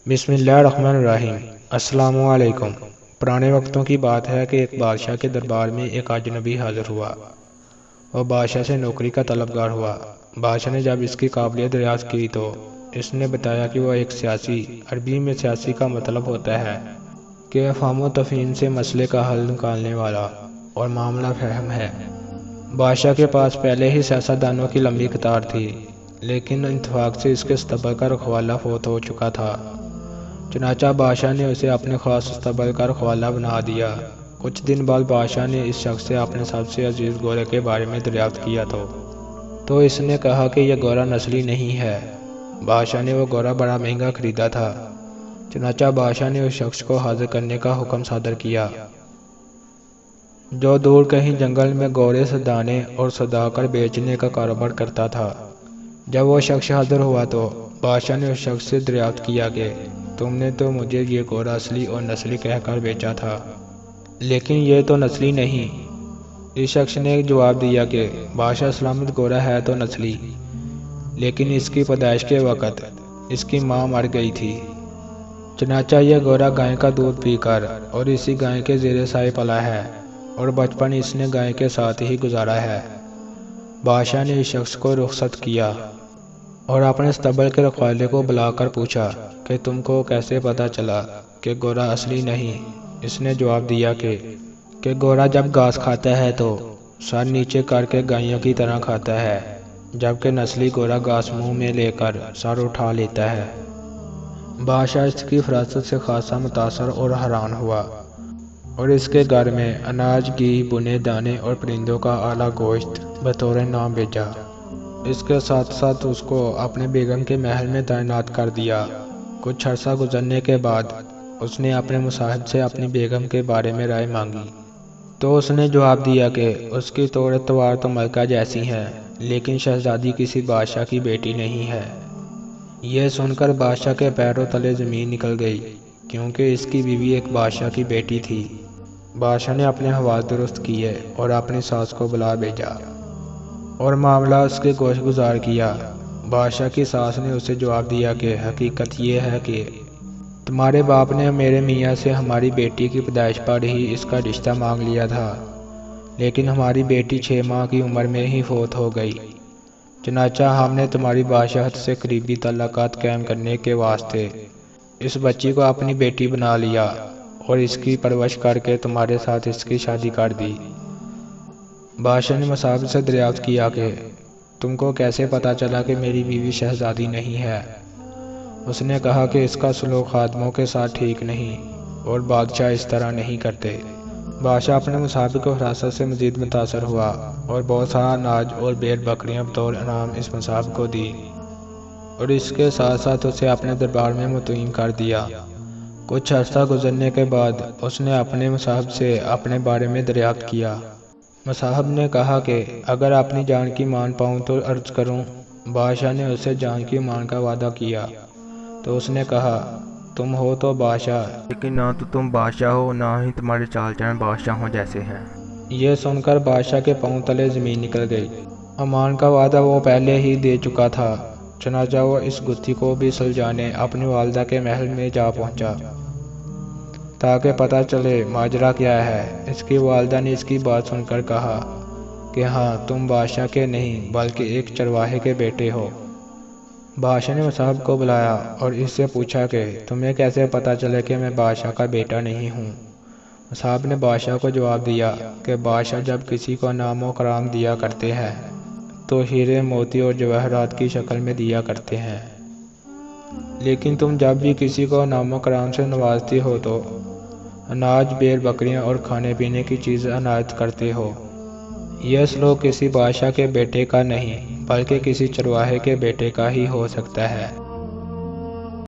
بسم اللہ الرحمن الرحیم۔ السلام علیکم۔ پرانے وقتوں کی بات ہے کہ ایک بادشاہ کے دربار میں ایک اجنبی حاضر ہوا۔ وہ بادشاہ سے نوکری کا طلبگار ہوا۔ بادشاہ نے جب اس کی قابلیت دریافت کی تو اس نے بتایا کہ وہ ایک سیاسی، عربی میں سیاسی کا مطلب ہوتا ہے کہ افہام و تفہیم سے مسئلے کا حل نکالنے والا اور معاملہ فہم ہے۔ بادشاہ کے پاس پہلے ہی سیاستدانوں کی لمبی قطار تھی، لیکن اتفاق سے اس کے استبل کا رکھوالا فوت ہو چکا تھا۔ چنانچہ بادشاہ نے اسے اپنے خاص استبل کا رکھوالا بنا دیا۔ کچھ دن بعد بادشاہ نے اس شخص سے اپنے سب سے عزیز گھوڑے کے بارے میں دریافت کیا تو اس نے کہا کہ یہ گھوڑا نسلی نہیں ہے۔ بادشاہ نے وہ گھوڑا بڑا مہنگا خریدا تھا۔ چنانچہ بادشاہ نے اس شخص کو حاضر کرنے کا حکم صادر کیا، جو دور کہیں جنگل میں گھوڑے سدانے اور سدا کر بیچنے کا کاروبار کرتا تھا۔ جب وہ شخص حاضر ہوا تو بادشاہ نے اس شخص سے دریافت کیا کہ تم نے تو مجھے یہ گھوڑا اصلی اور نسلی کہہ کر بیچا تھا، لیکن یہ تو نسلی نہیں۔ اس شخص نے جواب دیا کہ بادشاہ سلامت گھوڑا ہے تو نسلی، لیکن اس کی پیدائش کے وقت اس کی ماں مر گئی تھی۔ چنانچہ یہ گھوڑا گائے کا دودھ پی کر اور اسی گائے کے زیر سائے پلا ہے اور بچپن اس نے گائے کے ساتھ ہی گزارا ہے۔ بادشاہ نے اس شخص کو رخصت کیا اور اپنے استبل کے رکھوالے کو بلا کر پوچھا کہ تم کو کیسے پتا چلا کہ گھوڑا اصلی نہیں؟ اس نے جواب دیا کہ گھوڑا جب گھاس کھاتا ہے تو سر نیچے کر کے گائیوں کی طرح کھاتا ہے، جبکہ نسلی گھوڑا گھاس منہ میں لے کر سر اٹھا لیتا ہے۔ بادشاہ اس کی فراست سے خاصا متاثر اور حیران ہوا اور اس کے گھر میں اناج، گھی، بنے دانے اور پرندوں کا اعلیٰ گوشت بطور انعام بھیجا۔ اس کے ساتھ ساتھ اس کو اپنے بیگم کے محل میں تعینات کر دیا۔ کچھ عرصہ گزرنے کے بعد اس نے اپنے مصاحب سے اپنی بیگم کے بارے میں رائے مانگی تو اس نے جواب دیا کہ اس کی طور اتوار تو ملکہ جیسی ہے، لیکن شہزادی کسی بادشاہ کی بیٹی نہیں ہے۔ یہ سن کر بادشاہ کے پیروں تلے زمین نکل گئی، کیونکہ اس کی بیوی ایک بادشاہ کی بیٹی تھی۔ بادشاہ نے اپنے حواس درست کیے اور اپنی ساس کو بلا بھیجا اور معاملہ اس کے گوش گزار کیا۔ بادشاہ کی ساس نے اسے جواب دیا کہ حقیقت یہ ہے کہ تمہارے باپ نے میرے میاں سے ہماری بیٹی کی پیدائش پر ہی اس کا رشتہ مانگ لیا تھا، لیکن ہماری بیٹی 6 ماہ کی عمر میں ہی فوت ہو گئی۔ چنانچہ ہم نے تمہاری بادشاہت سے قریبی تعلقات قائم کرنے کے واسطے اس بچی کو اپنی بیٹی بنا لیا اور اس کی پرورش کر کے تمہارے ساتھ اس کی شادی کر دی۔ بادشاہ نے مصاحب سے دریافت کیا کہ تم کو کیسے پتا چلا کہ میری بیوی شہزادی نہیں ہے؟ اس نے کہا کہ اس کا سلوک خادموں کے ساتھ ٹھیک نہیں اور بادشاہ اس طرح نہیں کرتے۔ بادشاہ اپنے مصاحب کو حراست سے مزید متاثر ہوا اور بہت سارا اناج اور بیر بکریاں بطور انعام اس مصاحب کو دی اور اس کے ساتھ ساتھ اسے اپنے دربار میں متعین کر دیا۔ کچھ عرصہ گزرنے کے بعد اس نے اپنے مصاحب سے اپنے بارے میں دریافت کیا۔ مصاحب نے کہا کہ اگر اپنی جان کی مان پاؤں تو عرض کروں۔ بادشاہ نے اسے جان کی مان کا وعدہ کیا تو اس نے کہا تم ہو تو بادشاہ، لیکن نہ تو تم بادشاہ ہو نہ ہی تمہارے چال چلن بادشاہوں جیسے ہیں۔ یہ سن کر بادشاہ کے پاؤں تلے زمین نکل گئی۔ امان کا وعدہ وہ پہلے ہی دے چکا تھا۔ چنانچہ وہ اس گتھی کو بھی سلجھانے اپنی والدہ کے محل میں جا پہنچا تاکہ پتہ چلے ماجرا کیا ہے۔ اس کی والدہ نے اس کی بات سن کر کہا کہ ہاں، تم بادشاہ کے نہیں بلکہ ایک چرواہے کے بیٹے ہو۔ بادشاہ نے مصاحب کو بلایا اور اس سے پوچھا کہ تمہیں کیسے پتا چلے کہ میں بادشاہ کا بیٹا نہیں ہوں؟ مصاحب نے بادشاہ کو جواب دیا کہ بادشاہ جب کسی کو انعام و کرام دیا کرتے ہیں تو ہیرے، موتی اور جواہرات کی شکل میں دیا کرتے ہیں، لیکن تم جب بھی کسی کو انعام و کرام سے نوازتی ہو تو اناج، بیر بکریاں اور کھانے پینے کی چیزیں عنایت کرتے ہو۔ یہ سلوک کسی بادشاہ کے بیٹے کا نہیں بلکہ کسی چرواہے کے بیٹے کا ہی ہو سکتا ہے۔